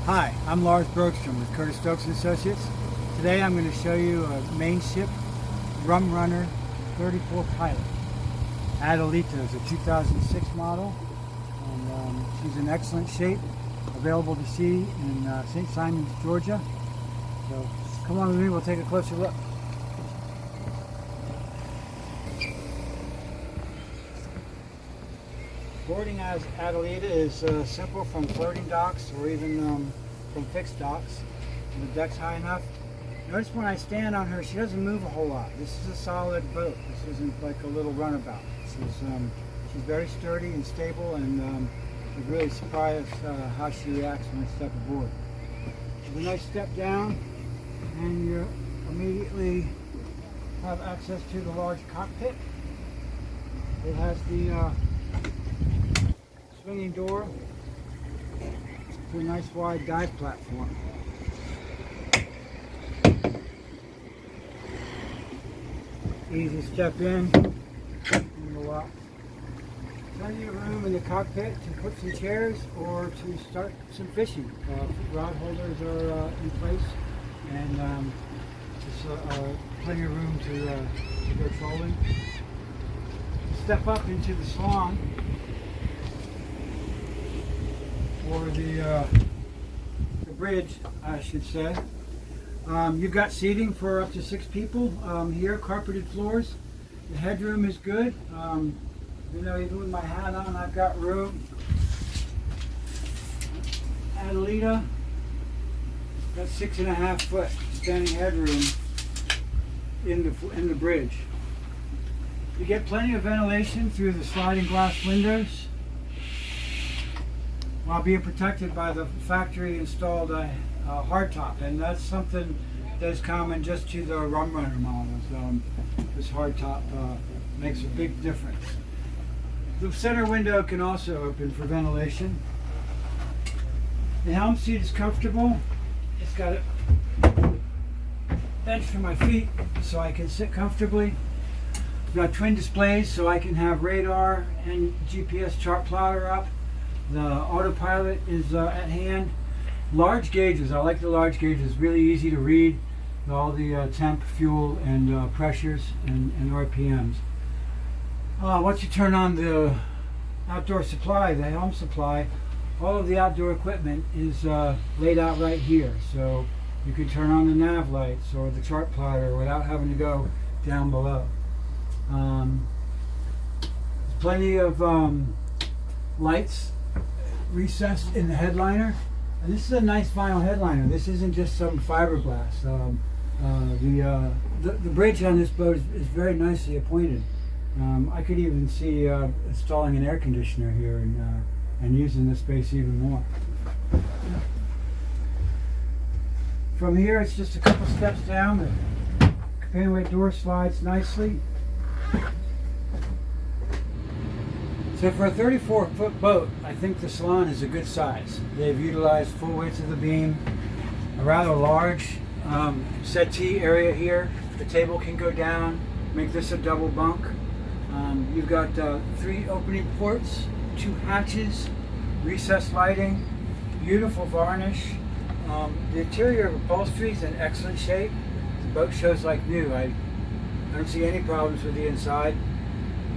Hi, I'm Lars Bergstrom with Curtis Stokes & Associates. Today I'm going to show you a Mainship Rum Runner 34 Pilot. ADELITA is a 2006 model, and she's in excellent shape, available to see in St. Simons, Georgia. So come on with me, we'll take a closer look. Boarding as ADELITA is simple from floating docks or even from fixed docks. And the deck's high enough. Notice when I stand on her, she doesn't move a whole lot. This is a solid boat. This isn't like a little runabout. She's very sturdy and stable, and I'm really surprised how she reacts when I step aboard. There's a nice step down, and you immediately have access to the large cockpit. It has the swinging door to a nice wide dive platform. Easy step in and go up. Plenty of room in the cockpit to put some chairs or to start some fishing. Rod holders are in place, and there's plenty of room to go trolling. Step up into the salon, or the bridge, I should say. You've got seating for up to 6 people here, carpeted floors. The headroom is good. You know, even with my hat on, I've got room. ADELITA got 6.5 foot standing headroom in the bridge. You get plenty of ventilation through the sliding glass windows, while being protected by the factory installed hardtop, and that's something that's common just to the Rum Runner models. This hardtop makes a big difference. The center window can also open for ventilation. The helm seat is comfortable. It's got a bench for my feet so I can sit comfortably. I've got twin displays so I can have radar and GPS chart plotter up. The autopilot is at hand. Large gauges, I like the large gauges, really easy to read all the temp, fuel, and pressures and RPMs. Once you turn on the outdoor supply, the Helm supply, all of the outdoor equipment is laid out right here. So you can turn on the nav lights or the chart plotter without having to go down below. There's plenty of lights recessed in the headliner, and this is a nice vinyl headliner. This isn't just some fiberglass. The bridge on this boat is very nicely appointed. I could even see installing an air conditioner here and using this space even more. From here, it's just a couple steps down. The companionway door slides nicely. So for a 34-foot boat, I think the Salon is a good size. They've utilized full width of the beam, a rather large settee area here. The table can go down, make this a double bunk. You've got 3 opening ports, 2 hatches, recessed lighting, beautiful varnish. The interior upholstery is in excellent shape. The boat shows like new. I don't see any problems with the inside.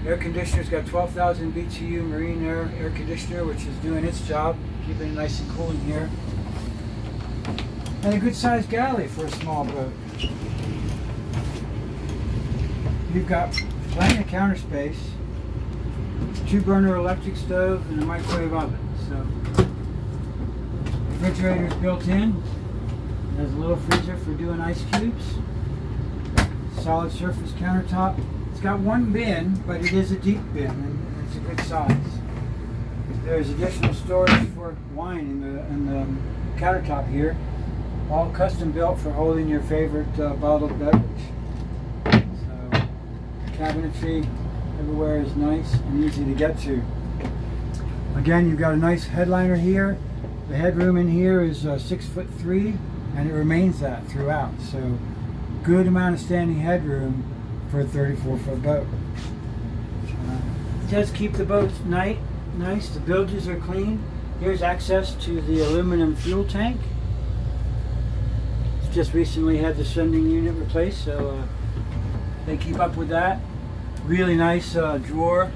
Air conditioner's got 12,000 BTU marine air conditioner, which is doing its job, keeping it nice and cool in here. And a good sized galley for a small boat. You've got plenty of counter space, 2-burner electric stove, and a microwave oven. So, refrigerator's built in. There's a little freezer for doing ice cubes. Solid surface countertop. It's got 1 bin, but it is a deep bin, and it's a good size. There's additional storage for wine in the countertop here. All custom built for holding your favorite bottled beverage. So, cabinetry everywhere is nice and easy to get to. Again, you've got a nice headliner here. The headroom in here is 6'3", and it remains that throughout. So, good amount of standing headroom for a 34-foot boat. It does keep the boat nice. The bilges are clean. Here's access to the aluminum fuel tank. It's just recently had the sending unit replaced, so they keep up with that. Really nice drawer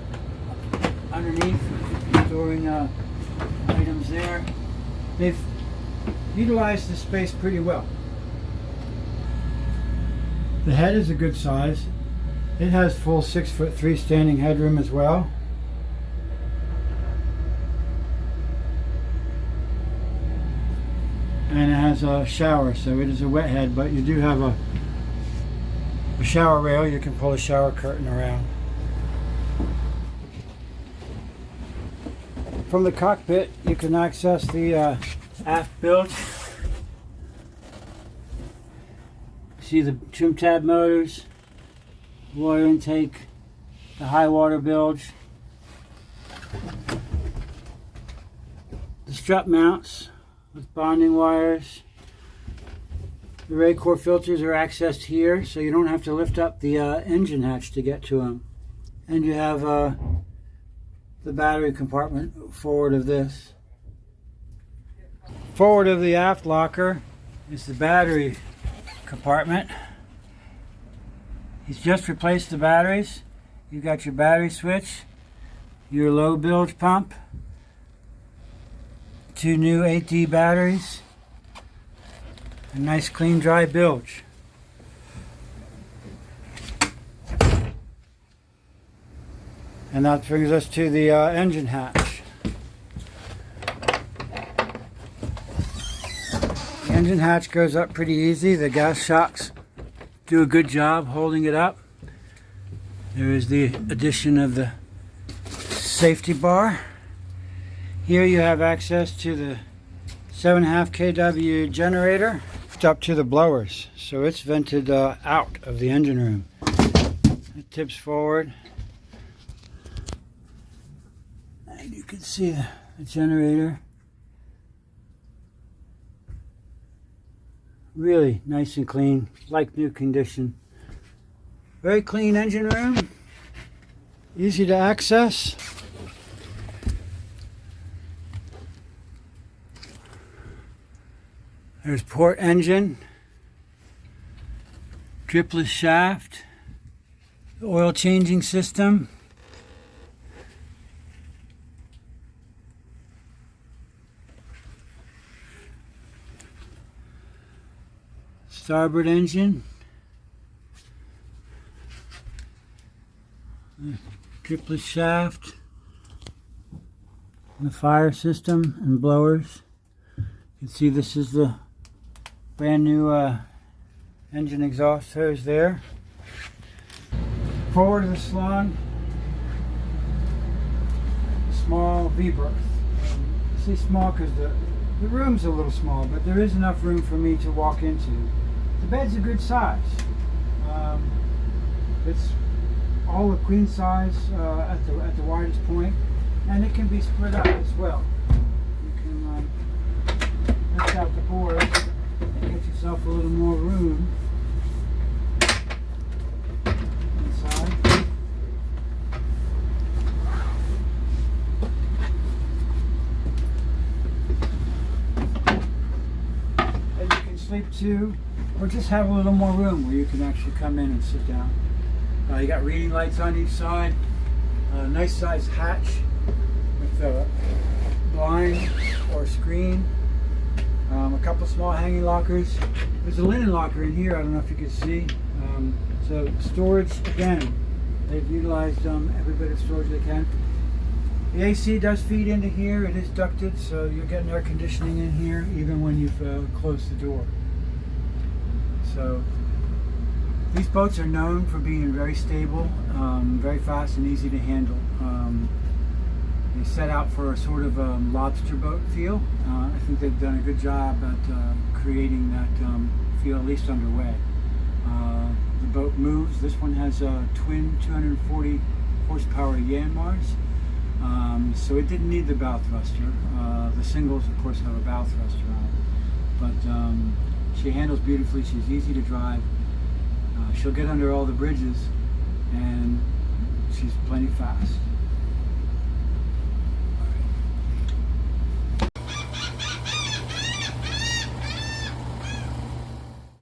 underneath, storing items there. They've utilized the space pretty well. The head is a good size. It has full 6'3" standing headroom as well. And it has a shower, so it is a wet head, but you do have a shower rail. You can pull a shower curtain around. From the cockpit, you can access the aft bilge. See the trim tab motors, water intake, the high water bilge, the strut mounts with bonding wires. The Raycor filters are accessed here, so you don't have to lift up the engine hatch to get to them. And you have the battery compartment forward of this. Forward of the aft locker is the battery compartment. He's just replaced the batteries. You've got your battery switch, your low bilge pump, 2 new 8D batteries, a nice clean dry bilge. And that brings us to the engine hatch. The engine hatch goes up pretty easy. The gas shocks do a good job holding it up. There is the addition of the safety bar. Here you have access to the 7.5 kW generator up to the blowers, so it's vented out of the engine room. It tips forward, and you can see the generator. Really nice and clean, like new condition. Very clean engine room, easy to access. There's port engine, dripless shaft, oil changing system, starboard engine, dripless shaft, and the fire system and blowers. You can see this is the brand new engine exhaust hose there. Forward of the salon, small V-berth. I say small because the room's a little small, but there is enough room for me to walk into. The bed's a good size. It's all the queen size at the widest point, and it can be split up as well. You can lift out the boards and get yourself a little more room inside. And you can sleep too, or just have a little more room where you can actually come in and sit down. You got reading lights on each side, a nice size hatch with a blind or screen. A couple small hanging lockers. There's a linen locker in here, I don't know if you can see. So storage, again, they've utilized every bit of storage they can. The AC does feed into here, it is ducted, so you're getting air conditioning in here even when you've closed the door. So these boats are known for being very stable, very fast and easy to handle. They set out for a sort of lobster boat feel. I think they've done a good job at creating that feel, at least underway. The boat moves. This one has twin 240 horsepower Yanmars, so it didn't need the bow thruster. The singles, of course, have a bow thruster on it, but she handles beautifully. She's easy to drive. She'll get under all the bridges, and she's plenty fast.